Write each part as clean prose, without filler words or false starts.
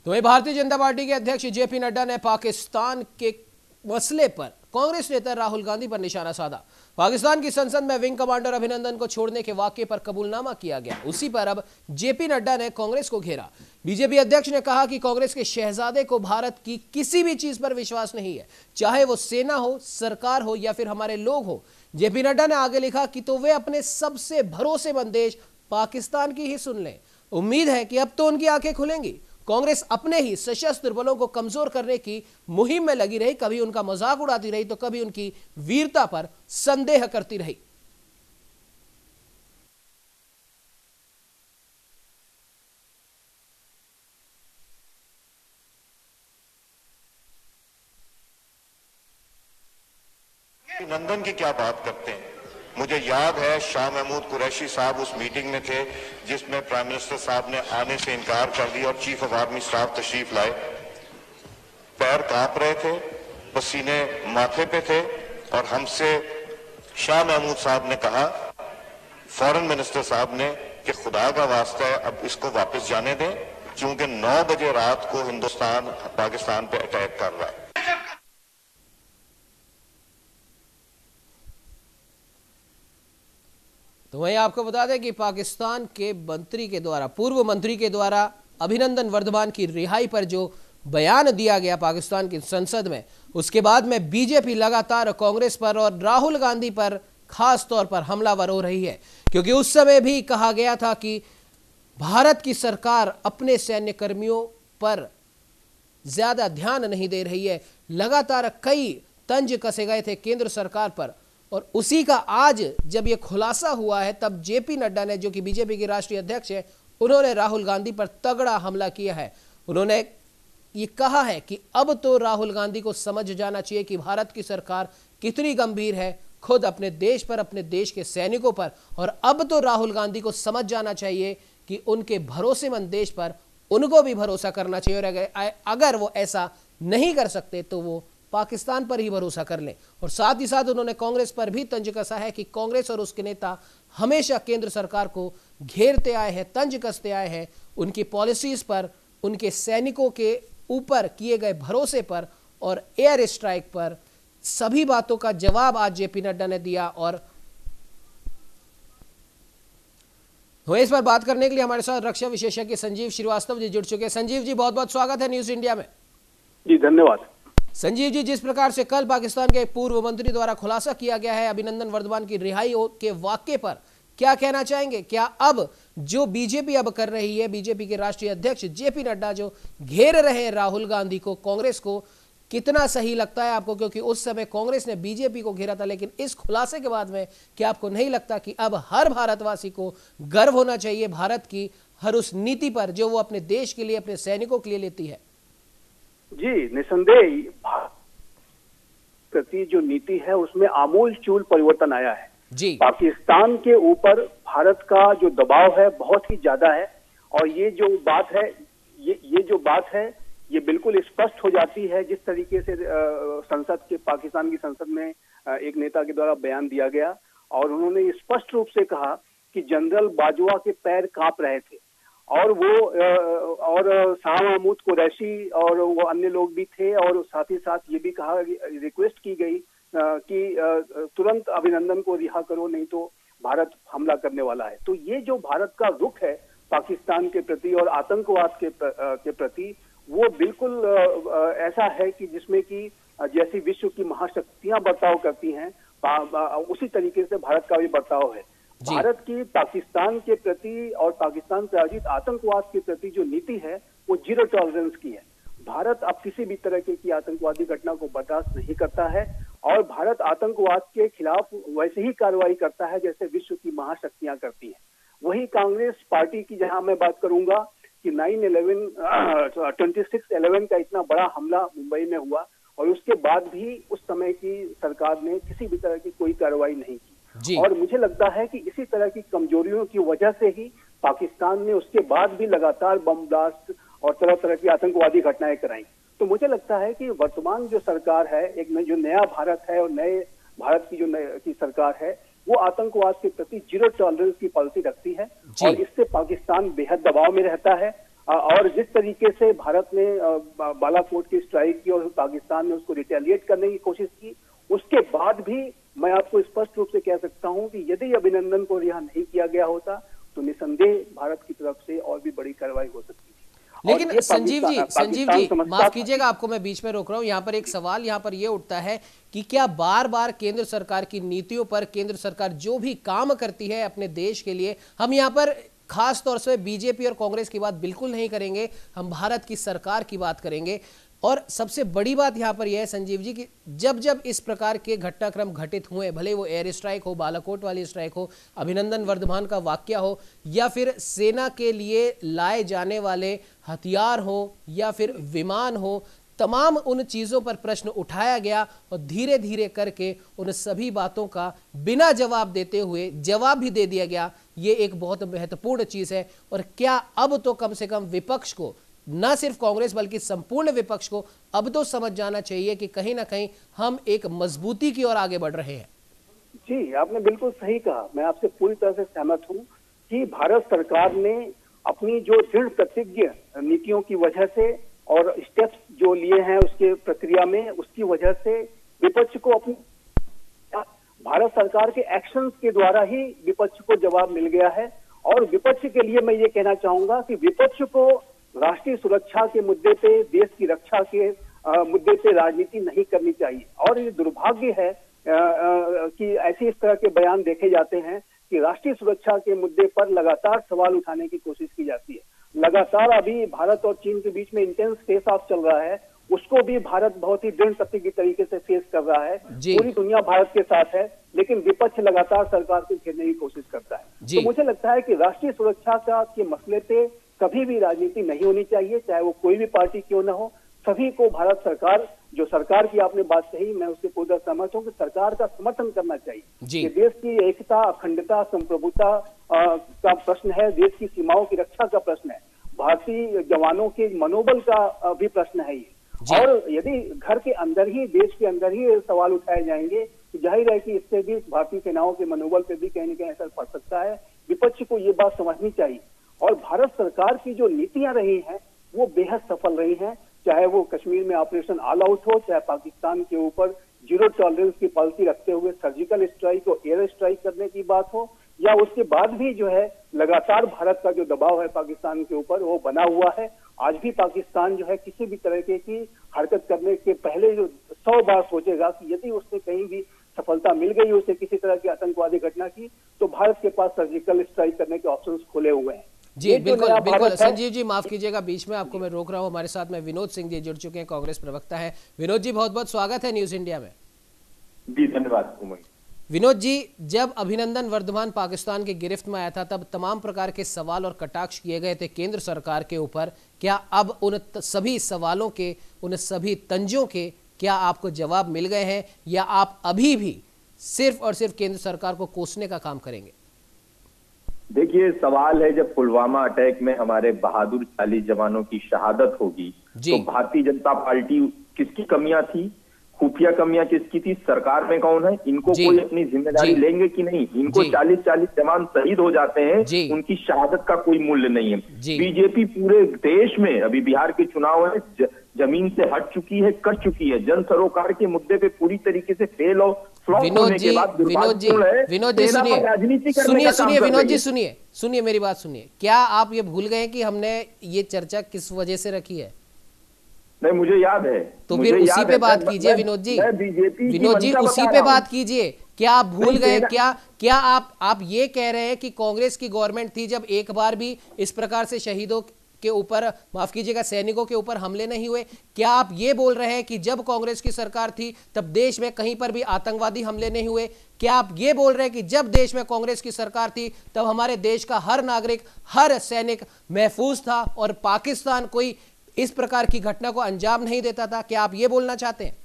तो वहीं भारतीय जनता पार्टी के अध्यक्ष जेपी नड्डा ने पाकिस्तान के मसले पर कांग्रेस नेता राहुल गांधी पर निशाना साधा। पाकिस्तान की संसद में विंग कमांडर अभिनंदन को छोड़ने के वाकये पर कबूलनामा किया गया, उसी पर अब जेपी नड्डा ने कांग्रेस को घेरा। बीजेपी अध्यक्ष ने कहा कि कांग्रेस के शहजादे को भारत की किसी भी चीज पर विश्वास नहीं है, चाहे वो सेना हो, सरकार हो या फिर हमारे लोग हो। जेपी नड्डा ने आगे लिखा कि तो वे अपने सबसे भरोसेमंद देश पाकिस्तान की ही सुन लें। उम्मीद है कि अब तो उनकी आंखें खुलेंगी। कांग्रेस अपने ही सशस्त्र बलों को कमजोर करने की मुहिम में लगी रही, कभी उनका मजाक उड़ाती रही तो कभी उनकी वीरता पर संदेह करती रही। नंदन की क्या बात करते हैं। मुझे याद है शाह महमूद कुरैशी साहब उस मीटिंग में थे जिसमें प्राइम मिनिस्टर साहब ने आने से इनकार कर दिया और चीफ ऑफ आर्मी स्टाफ तशरीफ लाए। पैर कांप रहे थे, पसीने माथे पे थे और हमसे शाह महमूद साहब ने कहा, फॉरेन मिनिस्टर साहब ने, कि खुदा का वास्ता है अब इसको वापस जाने दें क्योंकि 9 बजे रात को हिंदुस्तान पाकिस्तान पे अटैक कर रहा है। तो वहीं आपको बता दें कि पाकिस्तान के मंत्री के द्वारा, पूर्व मंत्री के द्वारा अभिनंदन वर्धमान की रिहाई पर जो बयान दिया गया पाकिस्तान की संसद में, उसके बाद में बीजेपी लगातार कांग्रेस पर और राहुल गांधी पर खास तौर पर हमलावर हो रही है, क्योंकि उस समय भी कहा गया था कि भारत की सरकार अपने सैन्य कर्मियों पर ज्यादा ध्यान नहीं दे रही है। लगातार कई तंज कसे गए थे केंद्र सरकार पर, और उसी का आज जब यह खुलासा हुआ है तब जेपी नड्डा ने, जो कि बीजेपी के राष्ट्रीय अध्यक्ष है, उन्होंने राहुल गांधी पर तगड़ा हमला किया है। उन्होंने ये कहा है कि अब तो राहुल गांधी को समझ जाना चाहिए कि भारत की सरकार कितनी गंभीर है खुद अपने देश पर, अपने देश के सैनिकों पर, और अब तो राहुल गांधी को समझ जाना चाहिए कि उनके भरोसेमंद देश पर उनको भी भरोसा करना चाहिए, और अगर वो ऐसा नहीं कर सकते तो वो पाकिस्तान पर ही भरोसा कर लें। और साथ ही साथ उन्होंने कांग्रेस पर भी तंज कसा है कि कांग्रेस और उसके नेता हमेशा केंद्र सरकार को घेरते आए हैं, तंज कसते आए हैं, उनकी पॉलिसीज पर, उनके सैनिकों के ऊपर किए गए भरोसे पर और एयर स्ट्राइक पर। सभी बातों का जवाब आज जेपी नड्डा ने दिया। और इस पर बात करने के लिए हमारे साथ रक्षा विशेषज्ञ संजीव श्रीवास्तव जी जुड़ चुके हैं। संजीव जी, बहुत बहुत स्वागत है न्यूज इंडिया में। जी धन्यवाद। संजीव जी, जिस प्रकार से कल पाकिस्तान के पूर्व मंत्री द्वारा खुलासा किया गया है अभिनंदन वर्धमान की रिहाई के वाकये पर, क्या कहना चाहेंगे? क्या अब जो बीजेपी अब कर रही है, बीजेपी के राष्ट्रीय अध्यक्ष जेपी नड्डा जो घेर रहे हैं राहुल गांधी को, कांग्रेस को, कितना सही लगता है आपको? क्योंकि उस समय कांग्रेस ने बीजेपी को घेरा था, लेकिन इस खुलासे के बाद में क्या आपको नहीं लगता कि अब हर भारतवासी को गर्व होना चाहिए भारत की हर उस नीति पर जो वो अपने देश के लिए, अपने सैनिकों के लिए लेती है? जी निसंदेह प्रति जो नीति है उसमें आमूल चूल परिवर्तन आया है जी। पाकिस्तान के ऊपर भारत का जो दबाव है बहुत ही ज्यादा है, और ये जो बात है, ये जो बात है ये बिल्कुल स्पष्ट हो जाती है जिस तरीके से संसद के, पाकिस्तान की संसद में एक नेता के द्वारा बयान दिया गया, और उन्होंने स्पष्ट रूप से कहा कि जनरल बाजवा के पैर कांप रहे थे, और वो और शाह महमूद कुरैशी और वो अन्य लोग भी थे, और साथ ही साथ ये भी कहा, रिक्वेस्ट की गई कि तुरंत अभिनंदन को रिहा करो, नहीं तो भारत हमला करने वाला है। तो ये जो भारत का रुख है पाकिस्तान के प्रति और आतंकवाद के प्रति, वो बिल्कुल ऐसा है कि जिसमें कि जैसी विश्व की महाशक्तियां बर्ताव करती हैं उसी तरीके से भारत का भी बर्ताव है। भारत की पाकिस्तान के प्रति और पाकिस्तान प्रायोजित आतंकवाद के प्रति जो नीति है वो जीरो टॉलरेंस की है। भारत अब किसी भी तरह की आतंकवादी घटना को बर्दाश्त नहीं करता है, और भारत आतंकवाद के खिलाफ वैसे ही कार्रवाई करता है जैसे विश्व की महाशक्तियां करती हैं। वही कांग्रेस पार्टी की, जहां मैं बात करूंगा कि 26/11 का इतना बड़ा हमला मुंबई में हुआ, और उसके बाद भी उस समय की सरकार ने किसी भी तरह की कोई कार्रवाई नहीं की। और मुझे लगता है कि इसी तरह की कमजोरियों की वजह से ही पाकिस्तान ने उसके बाद भी लगातार बम ब्लास्ट और तरह तरह की आतंकवादी घटनाएं कराई। तो मुझे लगता है कि वर्तमान जो सरकार है, एक जो नया भारत है और नए भारत की की सरकार है, वो आतंकवाद के प्रति जीरो टॉलरेंस की पॉलिसी रखती है, और इससे पाकिस्तान बेहद दबाव में रहता है। और जिस तरीके से भारत ने बालाकोट की स्ट्राइक की और पाकिस्तान ने उसको रिटेलिएट करने की कोशिश की, उसके बाद भी मैं आपको स्पष्ट रूप से कह सकता हूं कि यदि अभिनंदन को रिहा नहीं किया गया होता तो निसंदेह भारत की तरफ से और भी बड़ी कार्रवाई हो सकती थी। लेकिन संजीव जी माफ कीजिएगा, आपको मैं बीच में रोक रहा हूं। यहाँ पर एक सवाल यहाँ पर यह उठता है कि क्या बार बार केंद्र सरकार की नीतियों पर, केंद्र सरकार जो भी काम करती है अपने देश के लिए, हम यहाँ पर खास तौर से बीजेपी और कांग्रेस की बात बिल्कुल नहीं करेंगे, हम भारत की सरकार की बात करेंगे। और सबसे बड़ी बात यहां पर यह है संजीव जी कि जब जब इस प्रकार के घटनाक्रम घटित हुए, भले वो एयर स्ट्राइक हो, बालाकोट वाली स्ट्राइक हो, अभिनंदन वर्धमान का वाकया हो, या फिर सेना के लिए लाए जाने वाले हथियार हो, या फिर विमान हो, तमाम उन चीजों पर प्रश्न उठाया गया और धीरे धीरे करके उन सभी बातों का बिना जवाब देते हुए जवाब भी दे दिया गया। ये एक बहुत महत्वपूर्ण चीज है। और क्या अब तो कम से कम विपक्ष को, न सिर्फ कांग्रेस बल्कि संपूर्ण विपक्ष को अब तो समझ जाना चाहिए कि कहीं ना कहीं हम एक मजबूती की ओर आगे बढ़ रहे हैं। जी, आपने बिल्कुल सही कहा, मैं आपसे पूरी तरह से सहमत हूं कि भारत सरकार ने अपनी जो दृढ़ प्रतिज्ञ नीतियों की वजह से और स्टेप्स जो लिए हैं उसके प्रक्रिया में, उसकी वजह से विपक्ष को अपनी भारत सरकार के एक्शंस के द्वारा ही विपक्ष को जवाब मिल गया है। और विपक्ष के लिए मैं ये कहना चाहूंगा कि विपक्ष को राष्ट्रीय सुरक्षा के मुद्दे पे, देश की रक्षा के मुद्दे पे राजनीति नहीं करनी चाहिए। और ये दुर्भाग्य है कि ऐसे इस तरह के बयान देखे जाते हैं कि राष्ट्रीय सुरक्षा के मुद्दे पर लगातार सवाल उठाने की कोशिश की जाती है। लगातार अभी भारत और चीन के बीच में इंटेंस फेस ऑफ चल रहा है, उसको भी भारत बहुत ही दृढ़ प्रतिज्ञ तरीके से फेस कर रहा है। पूरी दुनिया भारत के साथ है, लेकिन विपक्ष लगातार सरकार को घेरने की कोशिश करता है। तो मुझे लगता है कि राष्ट्रीय सुरक्षा के मसले पे कभी भी राजनीति नहीं होनी चाहिए, चाहे वो कोई भी पार्टी क्यों ना हो। सभी को भारत सरकार, जो सरकार की आपने बात कही, मैं उससे पूरा सहमत हूं कि सरकार का समर्थन करना चाहिए। ये देश की एकता, अखंडता, संप्रभुता का प्रश्न है, देश की सीमाओं की रक्षा का प्रश्न है, भारतीय जवानों के मनोबल का भी प्रश्न है ये। और यदि घर के अंदर ही, देश के अंदर ही सवाल उठाए जाएंगे तो जाहिर है कि इससे भी भारतीय सेनाओं के मनोबल पे भी कहीं न कहीं असर पड़ सकता है। विपक्ष को ये बात समझनी चाहिए। और भारत सरकार की जो नीतियां रही हैं वो बेहद सफल रही हैं, चाहे वो कश्मीर में ऑपरेशन ऑल आउट हो, चाहे पाकिस्तान के ऊपर जीरो टॉलरेंस की पॉलिसी रखते हुए सर्जिकल स्ट्राइक और एयर स्ट्राइक करने की बात हो, या उसके बाद भी जो है लगातार भारत का जो दबाव है पाकिस्तान के ऊपर वो बना हुआ है। आज भी पाकिस्तान जो है किसी भी तरह की हरकत करने के पहले जो 100 बार सोचेगा कि यदि उससे कहीं भी सफलता मिल गई उसे किसी तरह की आतंकवादी घटना की, तो भारत के पास सर्जिकल स्ट्राइक करने के ऑप्शंस खुले हुए हैं। जी बिल्कुल बिल्कुल। संजीव जी माफ कीजिएगा, बीच में आपको मैं रोक रहा हूं। हमारे साथ में विनोद सिंह जी जुड़ चुके हैं, कांग्रेस प्रवक्ता है। विनोद जी बहुत बहुत स्वागत है न्यूज इंडिया में। जी धन्यवाद। विनोद जी, जब अभिनंदन वर्धमान पाकिस्तान की गिरफ्त में आया था तब तमाम प्रकार के सवाल और कटाक्ष किए गए थे केंद्र सरकार के ऊपर। क्या अब उन सभी सवालों के, उन सभी तंजों के क्या आपको जवाब मिल गए हैं, या आप अभी भी सिर्फ और सिर्फ केंद्र सरकार को कोसने का काम करेंगे? देखिए, सवाल है जब पुलवामा अटैक में हमारे बहादुर 40 जवानों की शहादत होगी तो भारतीय जनता पार्टी किसकी कमियां थी, खुफिया कमियां किसकी थी, सरकार में कौन है, इनको कोई अपनी जिम्मेदारी लेंगे कि नहीं? इनको 40 जवान शहीद हो जाते हैं, उनकी शहादत का कोई मूल्य नहीं है। बीजेपी पूरे देश में, अभी बिहार के चुनाव है, जमीन से हट चुकी है, कट चुकी है, जन सरोकार के मुद्दे पे पूरी तरीके से फेल और फ्लॉप होने के बाद विनोद जी सुनिए मेरी बात सुनिए। क्या आप ये भूल गए कि हमने ये चर्चा किस वजह से रखी है? नहीं, मुझे याद है। तो फिर उसी पे बात कीजिए विनोद जी। विनोद जी उसी पे बात कीजिए। क्या आप भूल गए? क्या आप ये कह रहे हैं कि कांग्रेस की गवर्नमेंट थी जब एक बार भी इस प्रकार से शहीदों के ऊपर, माफ कीजिएगा, सैनिकों के ऊपर हमले नहीं हुए? क्या आप ये बोल रहे हैं कि जब कांग्रेस की सरकार थी तब देश में कहीं पर भी आतंकवादी हमले नहीं हुए? क्या आप ये बोल रहे हैं कि जब देश में कांग्रेस की सरकार थी तब हमारे देश का हर नागरिक, हर सैनिक महफूज था और पाकिस्तान कोई इस प्रकार की घटना को अंजाम नहीं देता था? क्या आप ये बोलना चाहते हैं?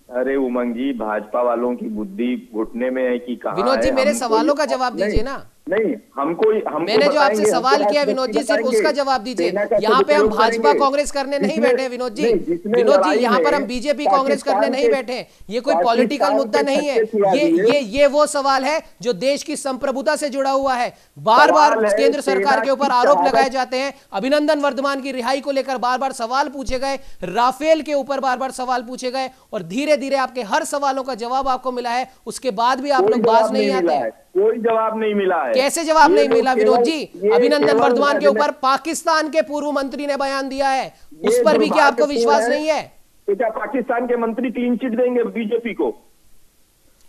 अरे उमंग जी, भाजपा वालों की बुद्धि घुटने में है कि कहां है? विनोद जी मेरे सवालों का जवाब दीजिए ना। नहीं, हमको मैंने जो आपसे सवाल किया विनोद जी, सिर्फ उसका जवाब दीजिए। यहाँ पे हम भाजपा कांग्रेस करने नहीं बैठे विनोद जी। विनोद जी, यहाँ पर हम बीजेपी कांग्रेस करने नहीं बैठे। ये कोई पॉलिटिकल मुद्दा नहीं है। ये वो सवाल है जो देश की संप्रभुता से जुड़ा हुआ है। बार बार केंद्र सरकार के ऊपर आरोप लगाए जाते हैं। अभिनंदन वर्धमान की रिहाई को लेकर बार बार सवाल पूछे गए, राफेल के ऊपर बार बार सवाल पूछे गए, और धीरे धीरे आपके हर सवालों का जवाब आपको मिला है। उसके बाद भी आप लोग बाज नहीं आते हैं। कोई जवाब नहीं मिला है। कैसे जवाब नहीं मिला विनोद जी? अभिनंदन वर्धमान के ऊपर पाकिस्तान के पूर्व मंत्री ने बयान दिया है, उस पर भी क्या आपको विश्वास नहीं है? तो क्या पाकिस्तान के मंत्री क्लीन चिट देंगे बीजेपी को?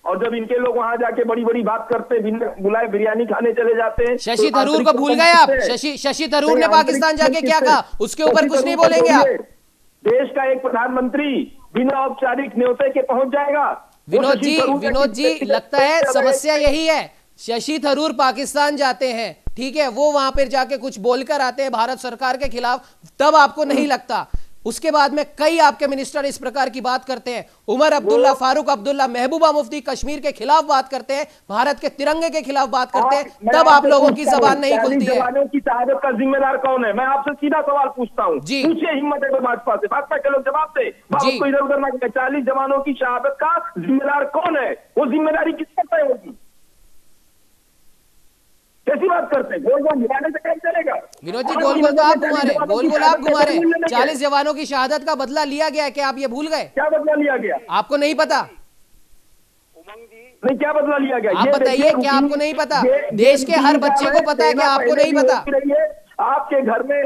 और जब इनके लोग वहां जाके बड़ी बड़ी बात करते, बुलाए बिरयानी खाने चले जाते हैं। शशि थरूर को भूल गए आप? शशि थरूर ने पाकिस्तान जाके क्या कहा, उसके ऊपर कुछ नहीं बोलेंगे आप? देश का एक प्रधानमंत्री बिना औपचारिक न्योते के पहुंच जाएगा? विनोद जी लगता है समस्या यही है। शशि थरूर पाकिस्तान जाते हैं, ठीक है, वो वहां पर जाके कुछ बोलकर आते हैं भारत सरकार के खिलाफ, तब आपको नहीं लगता। उसके बाद में कई आपके मिनिस्टर इस प्रकार की बात करते हैं। उमर अब्दुल्ला, फारूक अब्दुल्ला, महबूबा मुफ्ती कश्मीर के खिलाफ बात करते हैं, भारत के तिरंगे के खिलाफ बात करते हैं, तब आप लोगों की जबान नहीं खुलती है। जवानों की शहादत का जिम्मेदार कौन है? मैं आपसे सीधा सवाल पूछता हूँ, पूछिए, हिम्मत है तो भाजपा से, भाजपा के लोग जवाब दे। को इधर उधर ना, 40 जवानों की शहादत का जिम्मेदार कौन है? वो जिम्मेदारी किसको तय होगी? कैसी बात करते हैं? गोल गोल घुमाने से कैसे चलेगा? विनोद जी, गोल गोल तो आप घुमा रहे, गोल गोल आप घुमा रहे। 40 जवानों की शहादत का बदला लिया गया है, क्या आप ये भूल गए? क्या बदला लिया गया? आपको नहीं पता? नहीं, क्या बदला लिया गया? आप बताइए, क्या आपको नहीं पता? देश के हर बच्चे को पता है, क्या आपको नहीं पता? आपके घर में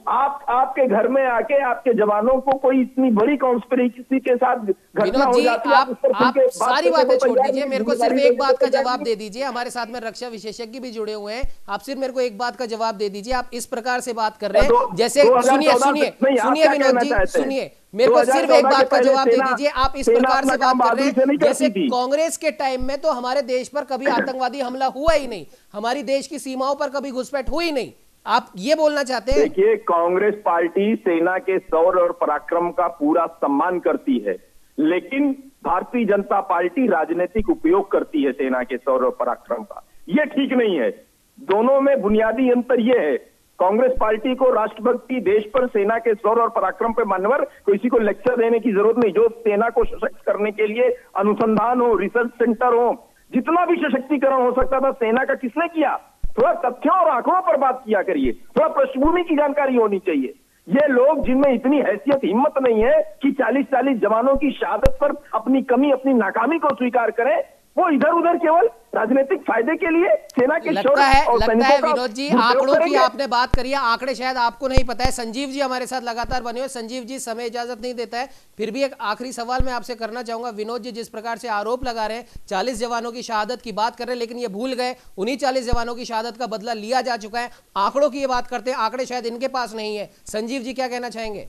आपके घर में आके आपके जवानों को कोई इतनी बड़ी कॉन्स्पिरेसी के साथ घटना हो जाती है, आप सारी बातें छोड़ दीजिए, मेरे को सिर्फ एक बात का जवाब दे दीजिए। हमारे साथ में रक्षा विशेषज्ञ भी जुड़े हुए हैं, आप सिर्फ मेरे को एक बात का जवाब दे दीजिए। आप इस प्रकार से बात कर रहे हैं जैसे, सुनिए विनोद जी, सुनिए, मेरे को सिर्फ एक बात का जवाब दे दीजिए। आप इस प्रकार से बात कर रहे हैं जैसे कांग्रेस के टाइम में तो हमारे देश पर कभी आतंकवादी हमला हुआ ही नहीं, हमारी देश की सीमाओं पर कभी घुसपैठ हुई नहीं, आप ये बोलना चाहते हैं? देखिए, कांग्रेस पार्टी सेना के शौर्य और पराक्रम का पूरा सम्मान करती है, लेकिन भारतीय जनता पार्टी राजनीतिक उपयोग करती है सेना के शौर्य और पराक्रम का। ये ठीक नहीं है। दोनों में बुनियादी अंतर ये है, कांग्रेस पार्टी को राष्ट्रभक्ति, देश पर सेना के शौर्य और पराक्रम पे मानवर किसी को लेक्चर देने की जरूरत नहीं। जो सेना को सशक्त करने के लिए अनुसंधान हो, रिसर्च सेंटर हो, जितना भी सशक्तिकरण हो सकता था सेना का किसने किया? थोड़ा तथ्यों और आंकड़ों पर बात किया करिए, थोड़ा पृष्ठभूमि की जानकारी होनी चाहिए। ये लोग जिनमें इतनी हैसियत, हिम्मत नहीं है कि 40-40 जवानों की शहादत पर अपनी कमी, अपनी नाकामी को स्वीकार करें, वो इधर उधर केवल राजनीतिक फायदे के लिए सेना के लगता है विनोद जी, आंकड़ों की आपने बात करी है, आंकड़े शायद आपको नहीं पता है। संजीव जी हमारे साथ लगातार बने हुए। संजीव जी, समय इजाजत नहीं देता है, फिर भी एक आखिरी सवाल मैं आपसे करना चाहूंगा। विनोद जी जिस प्रकार से आरोप लगा रहे हैं, 40 जवानों की शहादत की बात कर रहे हैं, लेकिन ये भूल गए उन्हीं 40 जवानों की शहादत का बदला लिया जा चुका है। आंकड़ों की ये बात करते हैं, आंकड़े शायद इनके पास नहीं है। संजीव जी क्या कहना चाहेंगे?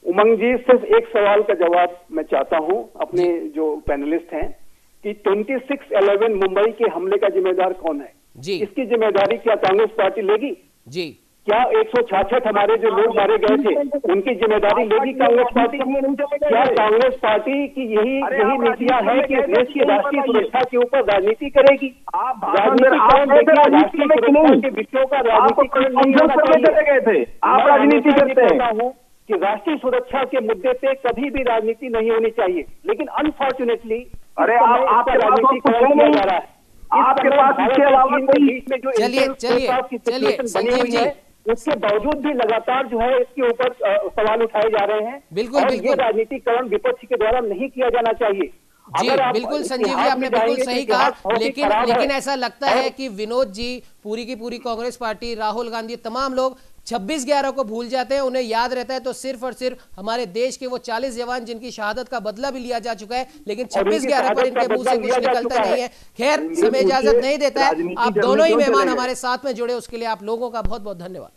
उमंग जी, सिर्फ एक सवाल का जवाब मैं चाहता हूं अपने जो पैनलिस्ट हैं कि 26/11 मुंबई के हमले का जिम्मेदार कौन है जी? इसकी जिम्मेदारी क्या कांग्रेस पार्टी लेगी जी? क्या 166 हमारे जो लोग मारे गए थे उनकी जिम्मेदारी लेगी कांग्रेस पार्टी? क्या कांग्रेस पार्टी की यही नीतियां है कि देश की राष्ट्रीय सुरक्षा के ऊपर राजनीति करेगी? राष्ट्रीय सुरक्षा के विषयों का राजनीतिकरण नहीं होना चाहिए। आप राजनीति करते हैं कि राष्ट्रीय सुरक्षा के मुद्दे पे कभी भी राजनीति नहीं होनी चाहिए, लेकिन अनफॉर्चुनेटली आपके राजनीतिकरण किया जा रहा है। आपके पास इसके अलावा चलिए संजीव जी, उसके बावजूद भी लगातार जो है इसके ऊपर सवाल उठाए जा रहे हैं। बिल्कुल ये राजनीतिकरण विपक्ष के द्वारा नहीं किया जाना चाहिए। जी बिल्कुल संजीव जी, आपने बिल्कुल सही कहा, लेकिन ऐसा लगता है कि विनोद जी, पूरी की पूरी कांग्रेस पार्टी, राहुल गांधी, तमाम लोग 26/11 को भूल जाते हैं। उन्हें याद रहता है तो सिर्फ और सिर्फ हमारे देश के वो 40 जवान जिनकी शहादत का बदला भी लिया जा चुका है, लेकिन 26/11 पर इनके मुंह से कुछ निकलता नहीं है। खैर, समय इजाजत नहीं देता है। आप दोनों ही मेहमान हमारे साथ में जुड़े, उसके लिए आप लोगों का बहुत बहुत धन्यवाद।